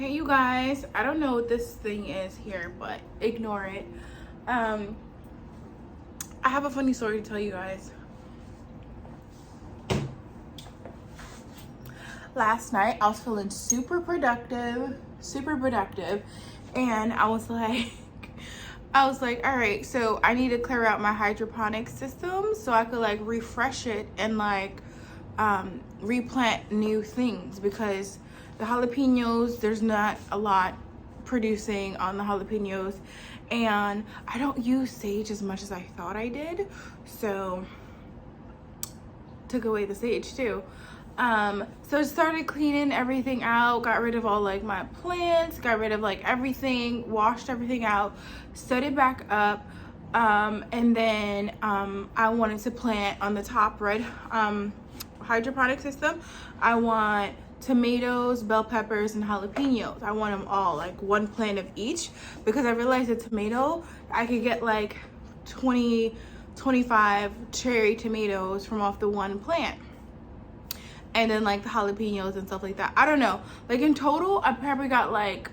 Hey you guys, I don't know what this thing is here, but ignore it. I have a funny story to tell you guys. Last night I was feeling super productive, and I was like, all right, so I need to clear out my hydroponic system so I could like refresh it and like replant new things, because the jalapenos, there's not a lot producing on the jalapenos, and I don't use sage as much as I thought I did, so took away the sage too. So I started cleaning everything out, got rid of all like my plants, got rid of like everything, washed everything out, set it back up, and then I wanted to plant on the top right hydroponic system. I want tomatoes, bell peppers, and jalapenos. I want them all, like one plant of each, because I realized a tomato, I could get like 25 cherry tomatoes from off the one plant. And then like the jalapenos and stuff like that. I don't know. Like in total, I probably got like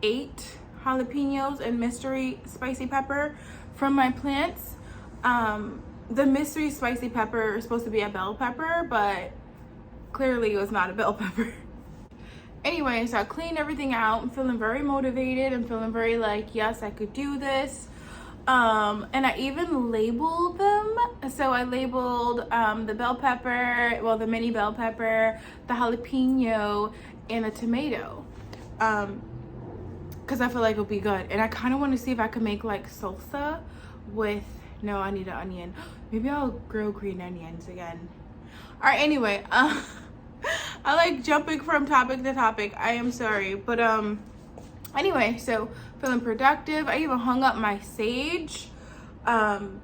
8 jalapenos and mystery spicy pepper from my plants. The mystery spicy pepper is supposed to be a bell pepper, but clearly it was not a bell pepper. Anyway, so I cleaned everything out. I'm feeling very motivated. I'm feeling very like, yes, I could do this. And I even labeled them. So I labeled the bell pepper, well, the mini bell pepper, the jalapeno, and the tomato, because I feel like it'll be good. And I kind of want to see if I could make like salsa with, no, I need an onion. Maybe I'll grow green onions again. All right, anyway, I like jumping from topic to topic. I am sorry, but anyway, so feeling productive. I even hung up my sage, and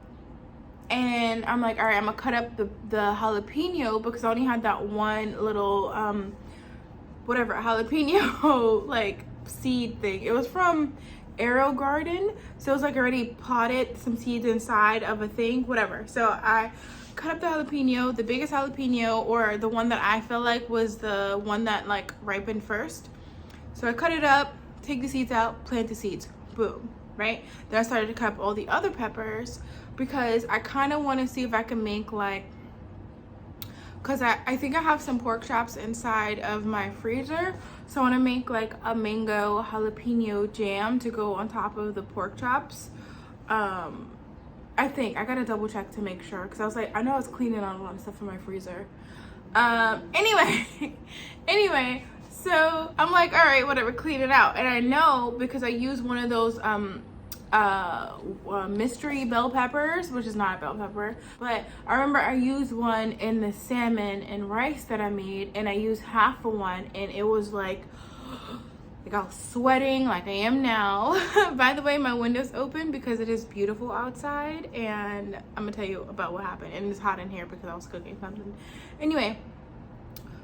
I'm like, all right, I'm gonna cut up the jalapeno, because I only had that one little whatever jalapeno like seed thing. It was from Arrow Garden, so it was like already potted, some seeds inside of a thing, whatever. So I cut up the jalapeno, the biggest jalapeno, or the one that I felt like was the one that like ripened first. So I cut it up, take the seeds out, plant the seeds, boom, right? Then I started to cut up all the other peppers, because I kind of want to see if I can make like, because I think I have some pork chops inside of my freezer, so I want to make like a mango jalapeno jam to go on top of the pork chops. I think I gotta double check to make sure, because I was like, I know I was cleaning out a lot of stuff in my freezer. Anyway, so I'm like, all right, whatever, clean it out. And I know, because I use one of those mystery bell peppers, which is not a bell pepper, but I remember I used one in the salmon and rice that I made, and I used half of one, and it was like I was sweating like I am now. By the way, my window's open because it is beautiful outside, and I'm gonna tell you about what happened. And it's hot in here because I was cooking something. Anyway,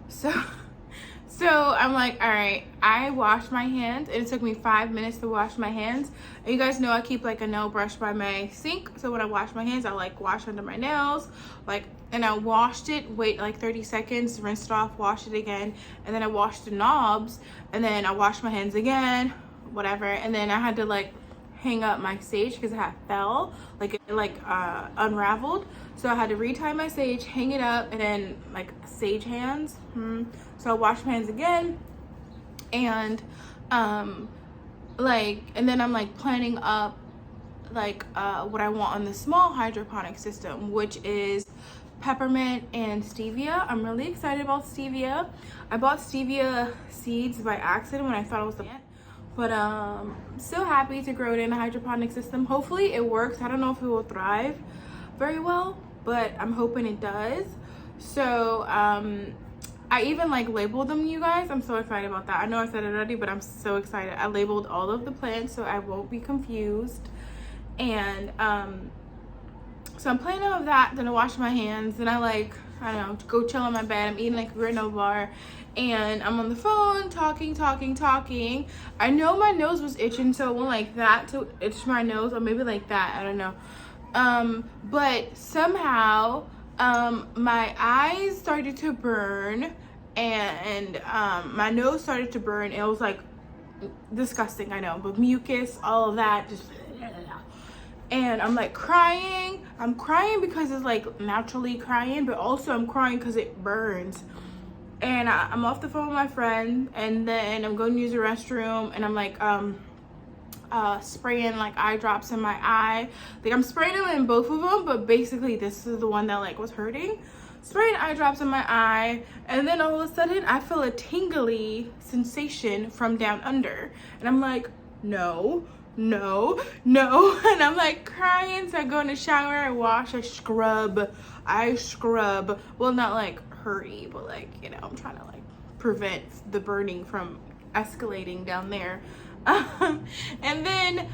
so I'm like, all right, I washed my hands, and it took me 5 minutes to wash my hands. And you guys know I keep like a nail brush by my sink, so when I wash my hands, I like wash under my nails, like, and I washed it, wait like 30 seconds, rinsed it off, washed it again, and then I washed the knobs, and then I washed my hands again, whatever. And then I had to like hang up my sage because it had fell, like it like unraveled, so I had to retie my sage, hang it up, and then like sage hands. So I washed my hands again, and like, and then I'm like planning up like what I want on the small hydroponic system, which is peppermint and stevia. I'm really excited about stevia. I bought stevia seeds by accident when I thought it was the plant, but so happy to grow it in a hydroponic system. Hopefully it works. I don't know if it will thrive very well, but I'm hoping it does. So I even like labeled them, you guys. I'm so excited about that. I know I said it already, but I'm so excited. I labeled all of the plants so I won't be confused. And so I'm playing all of that. Then I wash my hands, and I like, I don't know, go chill on my bed. I'm eating like a granola bar, and I'm on the phone talking. I know my nose was itching, so it went like that to itch my nose, or maybe like that, I don't know. But somehow my eyes started to burn, and my nose started to burn. It was like disgusting, I know, but mucus, all of that, just, and I'm like crying. I'm crying because it's like naturally crying, but also I'm crying because it burns. And I'm off the phone with my friend, and then I'm going to use the restroom, and I'm like spraying like eye drops in my eye. Like I'm spraying them in both of them, but basically this is the one that like was hurting. Spraying eye drops in my eye, and then all of a sudden I feel a tingly sensation from down under, and I'm like, no, no, no. And I'm like crying. So I go in the shower, I wash, I scrub. Well, not like hurry, but like, you know, I'm trying to like prevent the burning from escalating down there. And then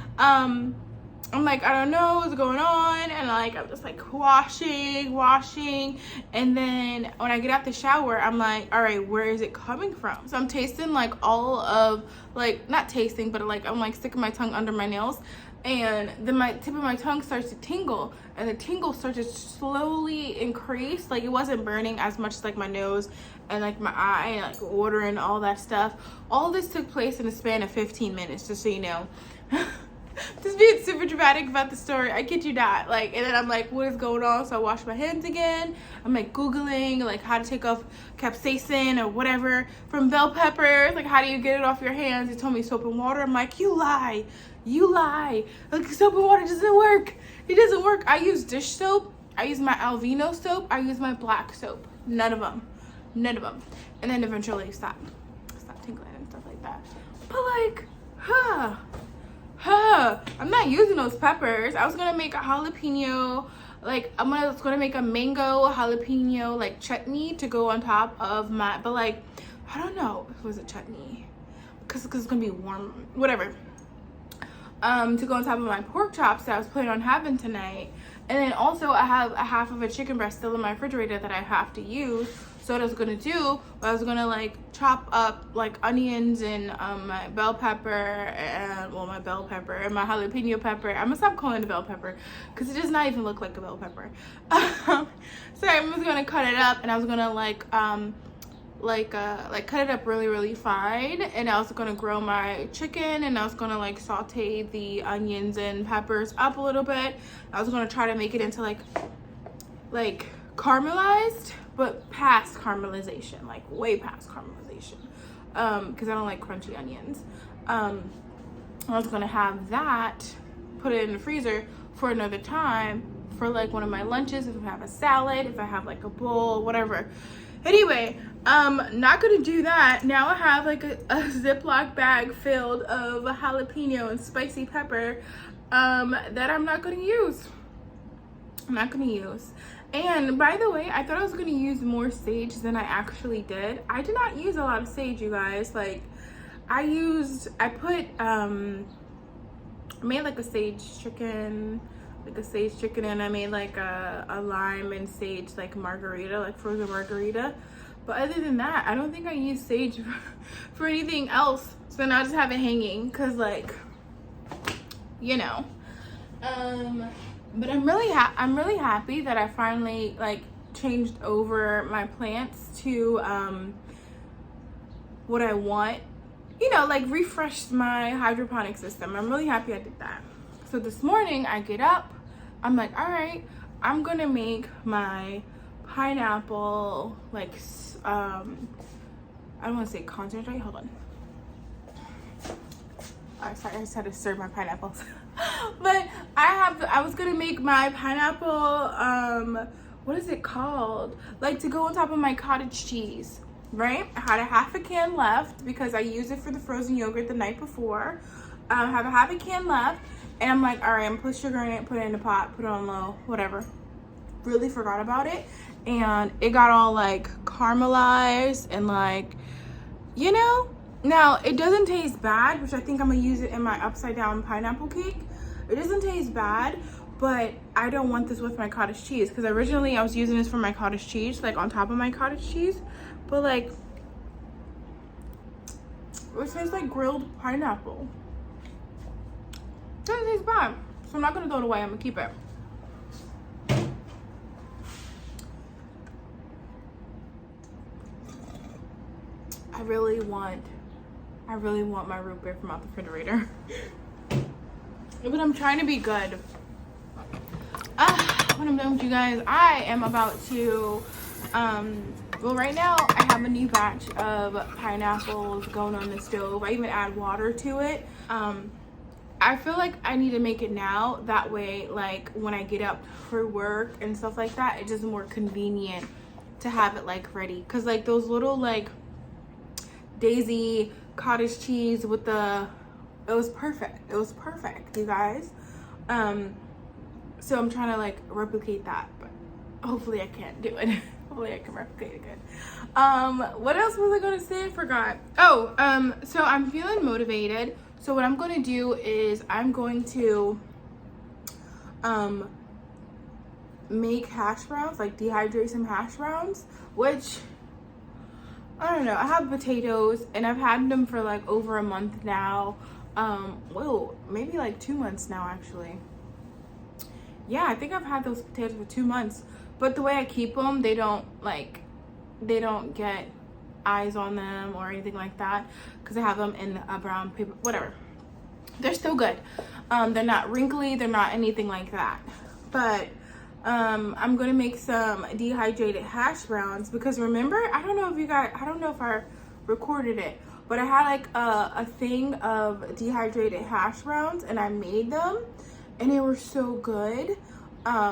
I'm like, I don't know what's going on, and like I'm just like washing, and then when I get out the shower, I'm like, all right, where is it coming from? So I'm tasting like all of, like, not tasting, but like I'm like sticking my tongue under my nails, and then my tip of my tongue starts to tingle, and the tingle starts to slowly increase. Like it wasn't burning as much as like my nose and like my eye and like watering, all that stuff. All this took place in a span of 15 minutes, just so you know. Just being super dramatic about the story, I kid you not. Like, and then I'm like, what is going on? So I wash my hands again. I'm like googling like how to take off capsaicin or whatever from bell peppers. Like, how do you get it off your hands? They told me soap and water. I'm like, you lie. Like, soap and water doesn't work. It doesn't work. I use dish soap. I use my Alvino soap. I use my black soap. None of them. And then eventually stop tingling and stuff like that. But like, I'm not using those peppers. I was gonna make a jalapeno, like I was gonna make a mango jalapeno like chutney to go on top of my, but like I don't know if it was a chutney because it's gonna be warm, whatever. To go on top of my pork chops that I was planning on having tonight. And then also I have a half of a chicken breast still in my refrigerator that I have to use. So what I was gonna do, I was gonna like chop up like onions and my bell pepper and, well, my bell pepper and my jalapeno pepper. I'm gonna stop calling it a bell pepper because it does not even look like a bell pepper. So I was gonna cut it up, and I was gonna like cut it up really fine, and I was gonna grill my chicken, and I was gonna like saute the onions and peppers up a little bit. I was gonna try to make it into like caramelized, but past caramelization, like way past caramelization, because I don't like crunchy onions. I was gonna have that, put it in the freezer for another time for like one of my lunches, if I have a salad, if I have like a bowl, whatever. Anyway, not gonna do that. Now I have like a Ziploc bag filled of jalapeno and spicy pepper that I'm not gonna use. And by the way, I thought I was gonna use more sage than I actually did. I did not use a lot of sage, you guys. Like I made like a sage chicken, and I made like a lime and sage like margarita, like frozen margarita. But other than that, I don't think I used sage for anything else. So now I just have it hanging because, like, you know. But I'm really happy that I finally like changed over my plants to what I want. You know, like refreshed my hydroponic system. I'm really happy I did that. So this morning I get up, I'm like, all right, I'm gonna make my pineapple, like, I don't want to say concentrate, hold on. Oh, sorry, I just had to stir my pineapples. But I was gonna make my pineapple, what is it called? Like to go on top of my cottage cheese, right? I had a half a can left because I used it for the frozen yogurt the night before. I have a half a can left. And I'm like, all right, I'm gonna put sugar in it, put it in the pot, put it on low, whatever. Really forgot about it. And it got all like caramelized and like, you know. Now, it doesn't taste bad, which I think I'm gonna use it in my upside down pineapple cake. It doesn't taste bad, but I don't want this with my cottage cheese because originally I was using this for my cottage cheese, like on top of my cottage cheese. But like, it tastes like grilled pineapple. Doesn't taste bad, so I'm not gonna throw it away. I'm gonna keep it. I really want my root beer from out the refrigerator. But I'm trying to be good. When I'm done with you guys, I am about to well, right now I have a new batch of pineapples going on the stove. I even add water to it. I feel like I need to make it now. That way, like when I get up for work and stuff like that, it's just more convenient to have it like ready. Cause like those little like Daisy cottage cheese with the, it was perfect. It was perfect, you guys. So I'm trying to like replicate that, but hopefully I can't do it. Hopefully I can replicate it good. What else was I gonna say? I forgot. Oh, so I'm feeling motivated. So what I'm gonna do is I'm going to make hash browns, like dehydrate some hash browns, which I don't know. I have potatoes and I've had them for like over a month now. Whoa, maybe like 2 months now actually. Yeah, I think I've had those potatoes for 2 months. But the way I keep them, they don't get eyes on them or anything like that, because I have them in a brown paper, whatever. They're still good. They're not wrinkly, they're not anything like that. But I'm gonna make some dehydrated hash browns, because remember, I don't know if I recorded it, but I had like a thing of dehydrated hash browns and I made them and they were so good.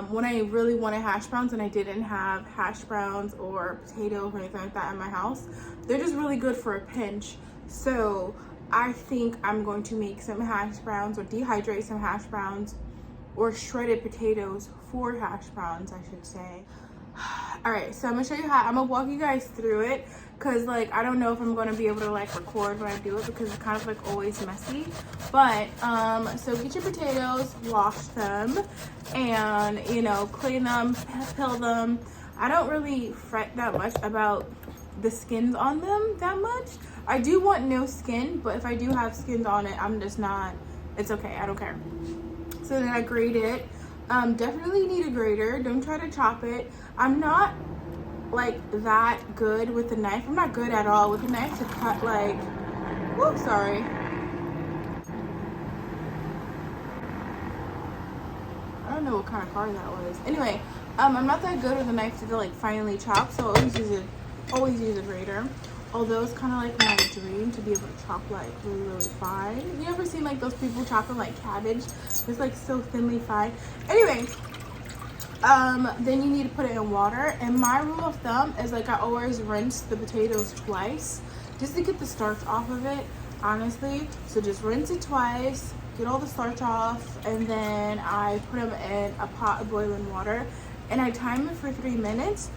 When I really wanted hash browns and I didn't have hash browns or potatoes or anything like that in my house, they're just really good for a pinch. So I think I'm going to make some hash browns, or dehydrate some hash browns, or shredded potatoes for hash browns, I should say. All right, so I'm gonna show you how. I'm gonna walk you guys through it, because like I don't know if I'm gonna be able to like record when I do it, because it's kind of like always messy. But so get your potatoes, wash them, and you know, clean them, peel them. I don't really fret that much about the skins on them that much. I do want no skin, but if I do have skins on it, I'm just not, it's okay, I don't care. So then I grate it. Definitely need a grater. Don't try to chop it. I'm not like that good with the knife. I'm not good at all with the knife to cut like, whoops, sorry. I don't know what kind of car that was. Anyway, I'm not that good with a knife to like finely chop, so I always use a grater. Although it's kind of like my dream to be able to chop like really, really fine. You ever seen like those people chopping like cabbage? It's like so thinly fine. Anyway, then you need to put it in water. And my rule of thumb is like I always rinse the potatoes twice just to get the starch off of it, honestly. So just rinse it twice, get all the starch off, and then I put them in a pot of boiling water and I time it for 3 minutes.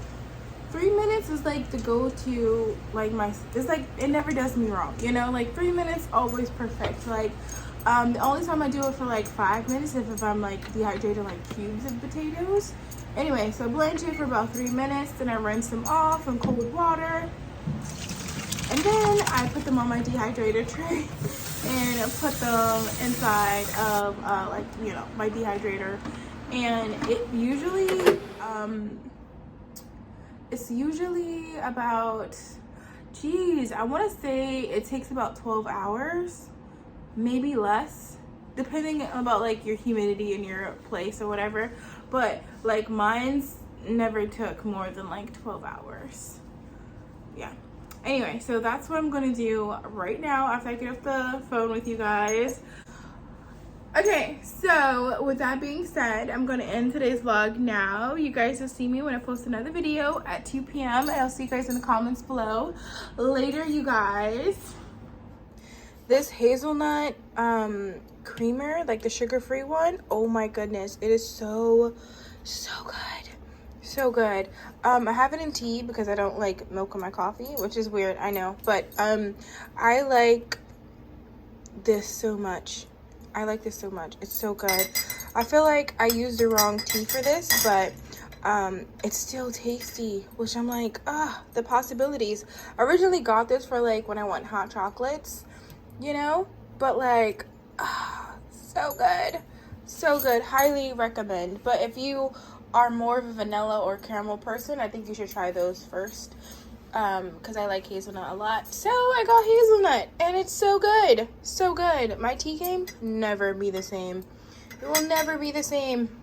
3 minutes is like the go-to, like it's like, it never does me wrong, you know, like 3 minutes, always perfect. Like, the only time I do it for like 5 minutes if I'm like dehydrating like cubes of potatoes. Anyway, so blanch it for about 3 minutes, then I rinse them off in cold water. And then I put them on my dehydrator tray and put them inside of, like, you know, my dehydrator. And it usually, it's usually about, geez, I want to say it takes about 12 hours, maybe less, depending about like your humidity in your place or whatever. But like mine's never took more than like 12 hours. Yeah. Anyway, so that's what I'm going to do right now after I get off the phone with you guys. Okay, so with that being said, I'm going to end today's vlog now. You guys will see me when I post another video at 2 p.m. I'll see you guys in the comments below. Later, you guys. This hazelnut creamer, like the sugar-free one, oh my goodness. It is so good. So good. I have it in tea because I don't like milk in my coffee, which is weird, I know. But I like this so much. I like this so much. It's so good. I feel like I used the wrong tea for this, but it's still tasty, which I'm like, the possibilities. I originally got this for like when I want hot chocolates, you know, but like, so good. So good. Highly recommend. But if you are more of a vanilla or caramel person, I think you should try those first. because I like hazelnut a lot. So I got hazelnut, and it's so good. So good. My tea game, never be the same. It will never be the same.